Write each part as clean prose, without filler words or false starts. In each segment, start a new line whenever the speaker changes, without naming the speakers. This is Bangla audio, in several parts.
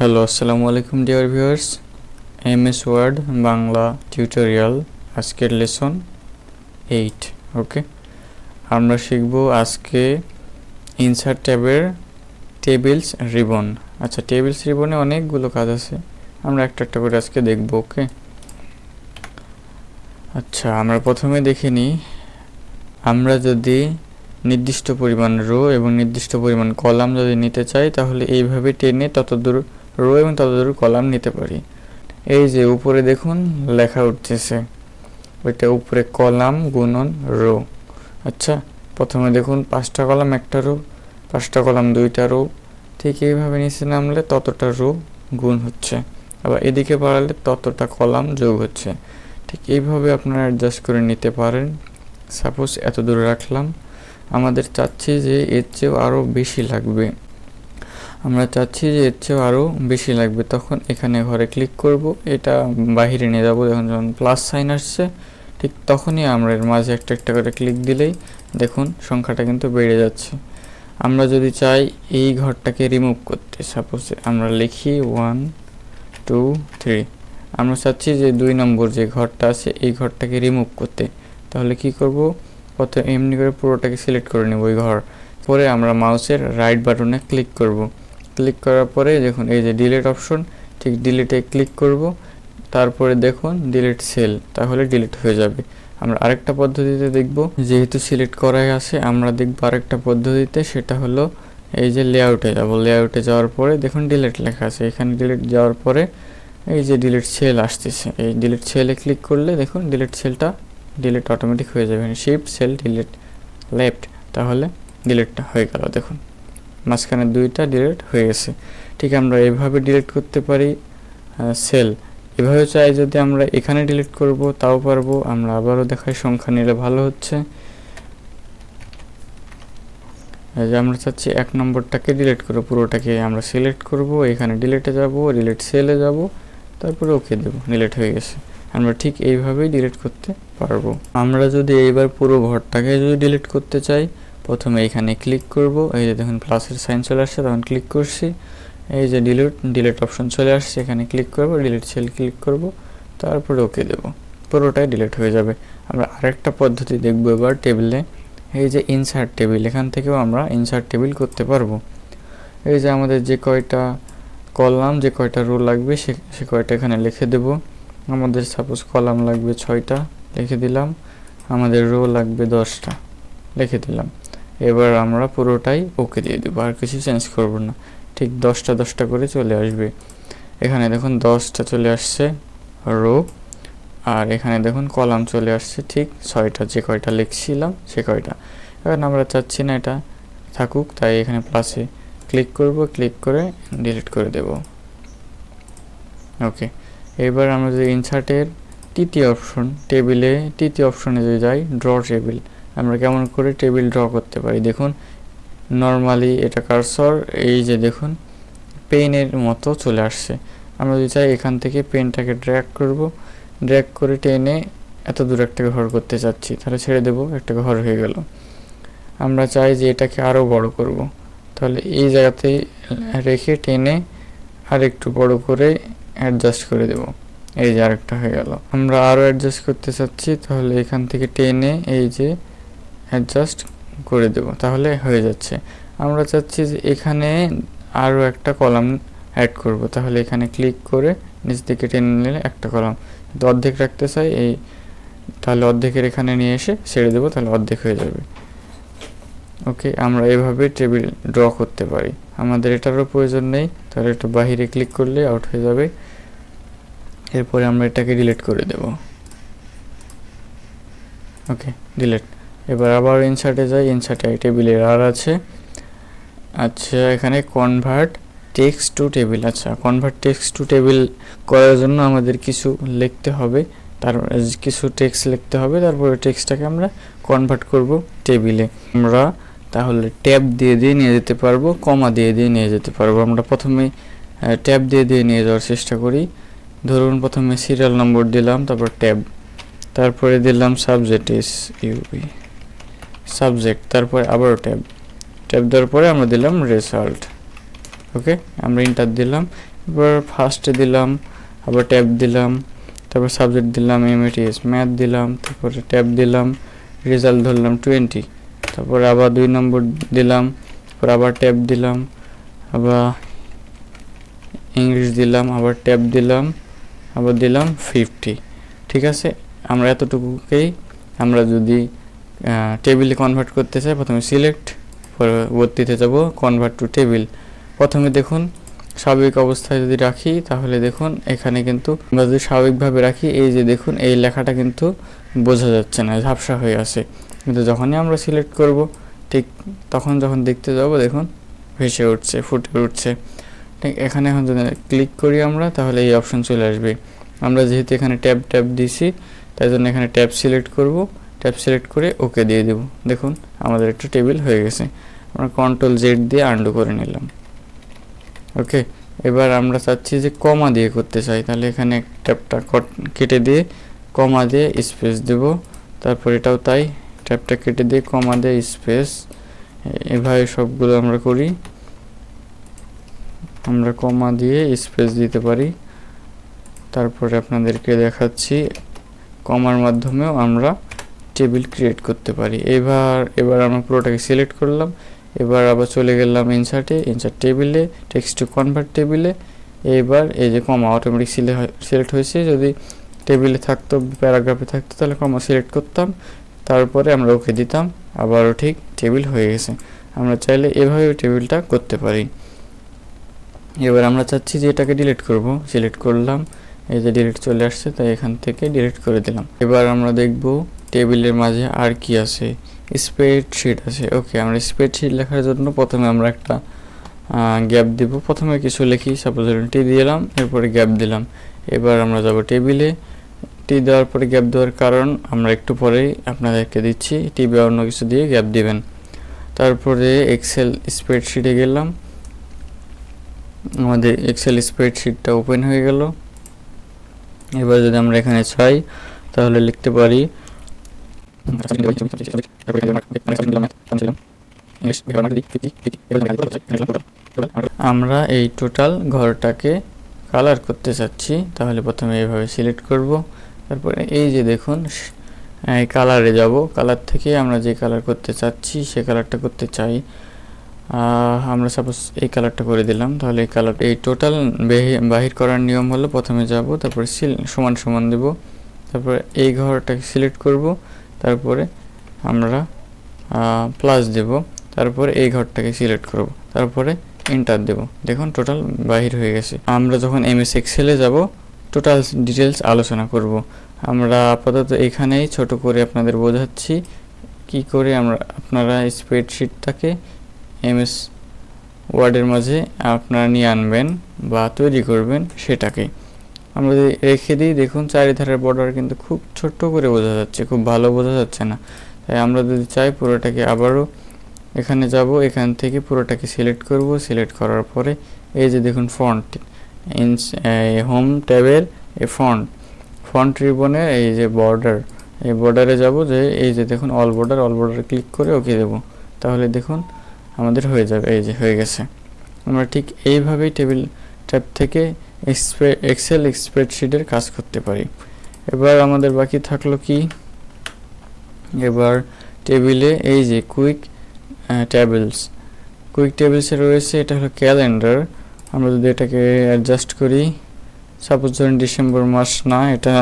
হ্যালো, আসসালামু আলাইকুম dear viewers. MS Word Bangla tutorial আজকের লেসন 8। ওকে, আমরা শিখব আজকে ইনসার্ট ট্যাবের টেবিলস রিবন। আচ্ছা, টেবিলস রিবনে অনেকগুলো কাজ আছে, আমরা একটা একটা করে আজকে দেখব। ওকে, আচ্ছা আমরা প্রথমে দেখে নিই, আমরা যদি নির্দিষ্ট পরিমাণ রো এবং নির্দিষ্ট পরিমাণ কলাম যদি নিতে চাই তাহলে এইভাবে টেনে ততদূর রো এবং ততদূর কলাম নিতে পারি। এই যে উপরে দেখুন লেখা উঠতেছে, ওইটা উপরে কলাম গুণন রো। আচ্ছা, প্রথমে দেখুন 5টা কলাম একটা রো, 5টা কলাম 2টা রো, ঠিক এইভাবে নিচে নামলে ততটা রো গুণ হচ্ছে, আবার এদিকে বাড়ালে ততটা কলাম যোগ হচ্ছে। ঠিক এইভাবে আপনারা অ্যাডজাস্ট করে নিতে পারেন। সাপোজ এত দূরে রাখলাম, আমাদের চাচ্ছি যে এর চেয়েও আরও বেশি লাগবে, তখন এখানে ঘরে ক্লিক করব, এটা বাহিরে নিয়ে যাবো। এখন যখন প্লাস সাইন আসছে ঠিক তখনই আমরা এর মাঝে একটা একটা করে ক্লিক দিলেই দেখুন সংখ্যাটা কিন্তু বেড়ে যাচ্ছে। আমরা যদি চাই এই ঘরটাকে রিমুভ করতে, সাপোজ আমরা লিখি 1 2 3, আমরা চাচ্ছি যে 2 নম্বর যে ঘরটা আছে এই ঘরটাকে রিমুভ করতে, তাহলে কি করব, প্রথমে এমনি করে পুরোটাকে সিলেক্ট করে নেব ওই ঘর। পরে আমরা মাউসের রাইট বাটনে ক্লিক করব, ক্লিক করার পরে দেখুন এই যে ডিলিট অপশন, ঠিক ডিলিটে ক্লিক করব, তারপরে দেখুন ডিলিট সেল, তাহলে ডিলিট হয়ে যাবে। আমরা আরেকটা পদ্ধতিতে দেখব, যেহেতু সিলেক্ট করাই আছে আমরা দেখব আরেকটা পদ্ধতিতে, সেটা হলো এই যে লেআউটে যাব। লেআউটে যাওয়ার পরে দেখুন ডিলিট লেখা আছে, এখানে ডিলিট যাওয়ার পরে এই যে ডিলিট সেল আসতেছে, এই ডিলিট সেলে ক্লিক করলে দেখুন ডিলিট সেলটা ডিলিট অটোমেটিক হয়ে যাবে। শিফট সেল ডিলিট লেফট, তাহলে ডিলিটটা হয়ে গেল। দেখুন মাঝখানে 2টা ডিলিট হয়ে গেছে। ঠিক আমরা এভাবে ডিলিট করতে পারি সেল, এভাবে চাই যদি আমরা এখানে ডিলিট করব তাও পারবো। আমরা আবারও দেখাই, সংখ্যা নিলে ভালো হচ্ছে। এই যে আমরা চাচ্ছি 1 নম্বরটাকে ডিলিট করব, পুরোটাকে আমরা সিলেক্ট করব, এখানে ডিলিটে যাব, ডিলিট সেলে যাব, তারপরে ওকে দেব, ডিলিট হয়ে গেছে। আমরা ঠিক এইভাবেই ডিলিট করতে পারবো। আমরা যদি এইবার পুরো ঘরটাকে যদি ডিলিট করতে চাই, প্রথমে এখানে ক্লিক করব, এই যে দেখুন প্লাসের সাইন চলে আসছে, তখন ক্লিক করছি, এই যে ডিলিট অপশন চলে আসছে, এখানে ক্লিক করব, ডিলিট সেল ক্লিক করব, তারপরে ওকে দেব, পুরোটাই ডিলিট হয়ে যাবে। আমরা আরেকটা পদ্ধতি দেখব এবার টেবিলে, এই যে ইনসার্ট টেবিল, এখান থেকেও আমরা ইনসার্ট টেবিল করতে পারবো। এই যে আমাদের যে কয়টা কলাম যে কয়টা রো লাগবে সে কয়টা এখানে লিখে দেব। আমাদের সাপোজ কলাম লাগবে 6টা, লিখে দিলাম। আমাদের রো লাগবে 10টা, লিখে দিলাম। এবার আমরা পুরোটাই ওকে দিয়ে দেবো, আর কিছু চেঞ্জ করব না। ঠিক 10টা 10টা করে চলে আসবে। এখানে দেখুন 10টা চলে আসছে রো, আর এখানে দেখুন কলাম চলে আসছে ঠিক 6টা, যে কয়টা লিখছিলাম সে কয়টা। এখন আমরা চাচ্ছি না এটা থাকুক, তাই এখানে প্লাসে ক্লিক করব, ক্লিক করে ডিলিট করে দেব। ওকে, এবার আমরা যদি ইনসার্টের তৃতীয় অপশনে যদি যাই, ড্র টেবিল, আমরা কেমন করে টেবিল ড্র করতে পারি দেখুন। নর্মালি এটা কার্সর এই যে দেখুন পেনের মতো চলে আসছে। আমরা যদি চাই এখান থেকে পেনটাকে ড্র্যাগ করব, ড্র্যাগ করে টেনে এত দূর একটা ঘর করতে চাচ্ছি, তাহলে ছেড়ে দেব, একটা ঘর হয়ে গেল। আমরা চাই যে এটাকে আরও বড় করব, তাহলে এই জায়গাতে রেখে টেনে আর একটু বড় করে অ্যাডজাস্ট করে দেব, এই যে আরেকটা হয়ে গেল। আমরা আরও অ্যাডজাস্ট করতে চাচ্ছি, তাহলে এখান থেকে টেনে এই যে অ্যাডজাস্ট করে দেব, তাহলে হয়ে যাচ্ছে। আমরা চাচ্ছি যে এখানে আরও একটা কলাম অ্যাড করব, তাহলে এখানে ক্লিক করে নিচ থেকে টেনে নিলে একটা কলাম, অর্ধেক রাখতে চাই এই, তাহলে অর্ধেকের এখানে নিয়ে এসে ছেড়ে দেবো, তাহলে অর্ধেক হয়ে যাবে। ওকে, আমরা এভাবে টেবিল ড্র করতে পারি। আমাদের এটারও প্রয়োজন নেই, তাহলে একটু বাহিরে ক্লিক করলে আউট হয়ে যাবে। এরপরে আমরা এটাকে ডিলিট করে দেব। ওকে, ডিলিট। এবার আবার ইনসার্টে যাই, ইনসার্টে টেবিলের আর আছে। আচ্ছা, এখানে কনভার্ট টেক্সট টু টেবিল। আচ্ছা, কনভার্ট টেক্সট টু টেবিল করার জন্য আমাদের কিছু লিখতে হবে, কিছু টেক্সট লিখতে হবে, তারপরে টেক্সটটাকে আমরা কনভার্ট করব টেবিলে। আমরা তাহলে ট্যাব দিয়ে নিয়ে যেতে পারবো, কমা দিয়ে নিয়ে যেতে পারবো। আমরা প্রথমে ট্যাব দিয়ে নিয়ে যাওয়ার চেষ্টা করি। ধরুন প্রথমে সিরিয়াল নম্বর দিলাম, তারপর ট্যাব, তারপরে দিলাম সাবজেক্ট, তারপরে আবারও ট্যাব দেওয়ার পরে আমরা দিলাম রেজাল্ট। ওকে, আমরা ইন্টার দিলাম, এবার ফার্স্টে দিলাম, আবার ট্যাব দিলাম, তারপর সাবজেক্ট দিলাম এমএটিএস ম্যাথ দিলাম, তারপরে ট্যাব দিলাম, রেজাল্ট ধরলাম 20, তারপর আবার 2 নম্বর দিলাম, তারপর আবার ট্যাব দিলাম, আবার ইংলিশ দিলাম, আবার ট্যাব দিলাম, আবার দিলাম 50। ঠিক আছে, আমরা এতটুকুকেই আমরা যদি টেবিলে কনভার্ট করতে চাই প্রথমে সিলেক্ট, পরবর্তীতে যাব কনভার্ট টু টেবিল। প্রথমে দেখুন স্বাভাবিক অবস্থায় যদি রাখি তাহলে দেখুন এখানে কিন্তু আমরা যদি স্বাভাবিকভাবে রাখি এই যে দেখুন এই লেখাটা কিন্তু বোঝা যাচ্ছে না, ঝাপসা হয়ে আছে। কিন্তু যখনই আমরা সিলেক্ট করব ঠিক তখন যখন দেখতে যাব দেখুন ভেসে উঠছে, ফুটে উঠছে। ঠিক এখানে এখন যদি ক্লিক করি আমরা তাহলে এই অপশন চলে আসবে। আমরা যেহেতু এখানে ট্যাব দিছি তাই জন্য এখানে ট্যাব সিলেক্ট করব, ট্যাব সিলেক্ট করে ওকে দিয়ে দেব। দেখুন আমাদের একটা টেবিল হয়ে গেছে। আমরা কন্ট্রোল-Z দিয়ে আনডু করে নিলাম। ওকে, এবার আমরা চাচ্ছি যে কমা দিয়ে করতে চাই, তাহলে এখানে ট্যাবটা কেটে দিয়ে কমা দিয়ে স্পেস দেব, তারপর এটাও তাই, ট্যাবটা কেটে দিয়ে কমা দিয়ে স্পেস, এভাবে সবগুলো আমরা করি। আমরা কমা দিয়ে স্পেস দিতে পারি। তারপরে আপনাদেরকে দেখাচ্ছি কমার মাধ্যমেও আমরা টেবিল ক্রিয়েট করতে পারি। এবার আমরা পুরোটাকে সিলেক্ট করলাম, এবার আবার চলে গেলাম ইনসার্টে, ইনসার্ট টেবিলে, টেক্সট টু কনভার্ট টেবিলে। এবার এই যে কমা অটোমেটিক সিলেক্ট হয়েছে, যদি টেবিলে থাকতো প্যারাগ্রাফে থাকতো তাহলে কমা সিলেক্ট করতাম, তারপরে আমরা ওকে দিতাম, আবারও ঠিক টেবিল হয়ে গেছে। আমরা চাইলে এভাবে টেবিলটা করতে পারি। এবার আমরা চাচ্ছি যে এটাকে ডিলিট করব, সিলেক্ট করলাম, এই যে ডিলিট চলে আসছে, তাই এখান থেকে ডিলিট করে দিলাম। এবার আমরা দেখব টেবিলের মাঝে আর কি আছে, স্প্রেডশিট আছে। ওকে, আমরা স্প্রেডশিট লেখার জন্য প্রথমে আমরা একটা গ্যাপ দিব, প্রথমে কিছু লিখি, সাপোজ টি দিলাম, এরপরে গ্যাপ দিলাম। এবার আমরা যাব টেবিলে, টি দেওয়ার পরে গ্যাপ দেওয়ার কারণ আমরা একটু পরেই আপনাদেরকে দিচ্ছি, টি বা অন্য কিছু দিয়ে গ্যাপ দিবেন। তারপরে এক্সেল স্প্রেডশিটে গেলাম, আমাদের এক্সেল স্প্রেডশিটটা ওপেন হয়ে গেল। এবার যদি আমরা এখানে চাই তাহলে লিখতে পারি আমরা এই টোটাল ঘরটাকে কালার করতে চাচ্ছি, তাহলে প্রথমে এইভাবে সিলেক্ট করব, তারপরে এই যে দেখুন এই কালারে যাব, কালার থেকে আমরা যে কালার করতে চাচ্ছি সে কালারটা করতে চাই। আমরা সাপোজ এই কালারটা করে দিলাম, তাহলে এই কালার এই টোটাল বাহির করার নিয়ম হলো প্রথমে যাব, তারপরে সমান সমান দেব, তারপরে এই ঘরটাকে সিলেক্ট করব, তারপরে আমরা প্লাস দেব, তারপরে এই ঘরটাকে সিলেক্ট করব, তারপরে এন্টার দেব। দেখুন টোটাল বাহির হয়ে গেছে। আমরা যখন এমএস এক্সেলে যাব টোটাল ডিটেলস আলোচনা করব। আমরা আপাতত এখানেই ছোট করে আপনাদের বোঝাচ্ছি কি করে আপনারা স্প্রেডশিটটাকে এমএস ওয়ার্ডের মাঝে আপনারা নিয়ে আনবেন বা তৈরি করবেন সেটাকে। আমরা যদি রেখে দিই দেখুন চারিধারের বর্ডার কিন্তু খুব ছোট্ট করে বোঝা যাচ্ছে, খুব ভালো বোঝা যাচ্ছে না। তাই আমরা যদি চাই পুরোটাকে আবারও এখানে যাব, এখান থেকে পুরোটাকে সিলেক্ট করব, সিলেক্ট করার পরে এই যে দেখুন ফন্ট হোম ট্যাবের এই ফন্ট রিবনের এই যে বর্ডার, এই বর্ডারে যাব, যে এই যে দেখুন অল বর্ডার ক্লিক করে ওকে দেব, তাহলে দেখুন আমাদের হয়ে যাবে, এই যে হয়ে গেছে। আমরা ঠিক এইভাবেই টেবিল ট্যাব থেকে এক্সেল স্প্রেডশিটের কাজ করতে পারি। এবার আমাদের বাকি থাকলো কি, এবার টেবিলে এই যে কুইক টেবিলসে রয়েছে, এটা হলো ক্যালেন্ডার। আমরা যদি এটাকে অ্যাডজাস্ট করি, সাপোজ ধরুন ডিসেম্বর মাস না, এটা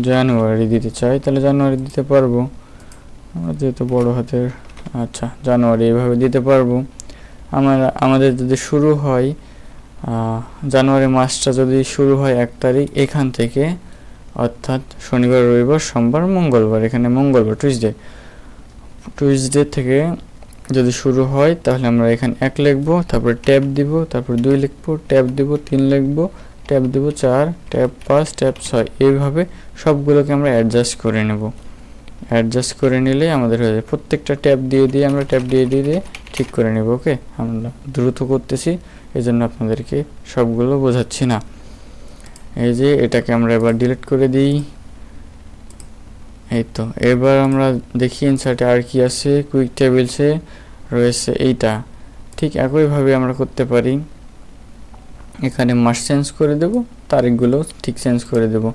জানুয়ারি দিতে চাই, তাহলে জানুয়ারি দিতে পারবো, যেহেতু বড় হাতের, আচ্ছা জানুয়ারি এইভাবে দিতে পারবো। আমাদের যদি শুরু হয় জানুয়ারি মাসটা যদি শুরু হয় 1 তারিখ এখান থেকে, অর্থাৎ শনিবার রবিবার সোমবার মঙ্গলবার, এখানে মঙ্গলবার টুইসডে থেকে যদি শুরু হয় তাহলে আমরা এখানে 1 লিখবো, তারপর ট্যাব দিব, তারপর 2 লিখবো, ট্যাব দিব, 3 লিখবো, ট্যাব দিব 4, ট্যাব 5, ট্যাব 6, এইভাবে সবগুলোকে আমরা অ্যাডজাস্ট করে নেব। অ্যাডজাস্ট করে নিলে আমাদের হয়ে যায়। প্রত্যেকটা ট্যাব দিয়ে আমরা ট্যাব দিয়ে ঠিক করে নেব। ওকে, আমরা দ্রুত করতেছি এই জন্য আপনাদেরকে সবগুলো বোঝাচ্ছি না। এই যে এটাকে আমরা এবার ডিলিট করে দিই। এই তো, এবার আমরা দেখি ইনসার্টে আর কি আছে। কুইক টেবিলসে রয়েছে এইটা, ঠিক একইভাবে আমরা করতে পারি। এখানে মাস চেঞ্জ করে দেব, তারিখগুলো ঠিক চেঞ্জ করে দেব।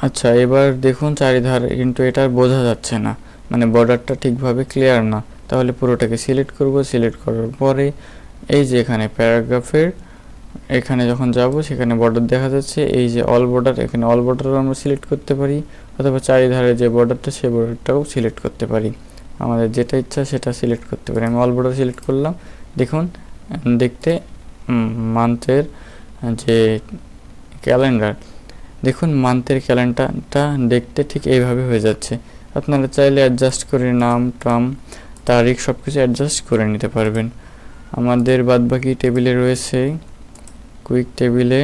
আচ্ছা, এবার দেখুন চারিধারে কিন্তু এটা বোঝা যাচ্ছে না, মানে বর্ডারটা ঠিকভাবে ক্লিয়ার না। তাহলে পুরোটাকে সিলেক্ট করব, সিলেক্ট করার পরে এই যে এখানে প্যারাগ্রাফের এখানে যখন যাব সেখানে বর্ডার দেখা যাচ্ছে, এই যে অল বর্ডার, এখানে অল বর্ডারও আমরা সিলেক্ট করতে পারি, অথবা চারিধারে যে বর্ডারটা সেই বর্ডারটাও সিলেক্ট করতে পারি। আমাদের যেটা ইচ্ছা সেটা সিলেক্ট করতে পারি। আমি অল বর্ডার সিলেক্ট করলাম। দেখুন দেখতে মান্থের যে ক্যালেন্ডার, দেখুন মান্থের ক্যালেন্ডারটা দেখতে ঠিক এইভাবে হয়ে যাচ্ছে। আপনারা চাইলে অ্যাডজাস্ট করে নাম টাম তারিখ সব কিছু অ্যাডজাস্ট করে নিতে পারবেন। আমাদের বাদবাকি টেবিলে রয়েছে কুইক টেবিলে,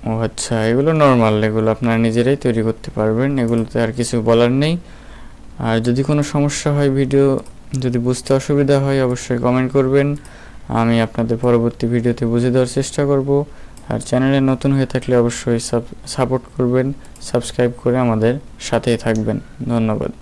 ও আচ্ছা এগুলো নর্মাল, এগুলো আপনারা নিজেরাই তৈরি করতে পারবেন, এগুলোতে আর কিছু বলার নেই। আর যদি কোনো সমস্যা হয়, ভিডিও যদি বুঝতে অসুবিধা হয়, অবশ্যই কমেন্ট করবেন, আমি আপনাদের পরবর্তী ভিডিওতে বুঝিয়ে দেওয়ার চেষ্টা করব। আর চ্যানেলে নতুন হয়ে থাকলে অবশ্যই সাপোর্ট করবেন, সাবস্ক্রাইব করে আমাদের সাথেই থাকবেন। ধন্যবাদ।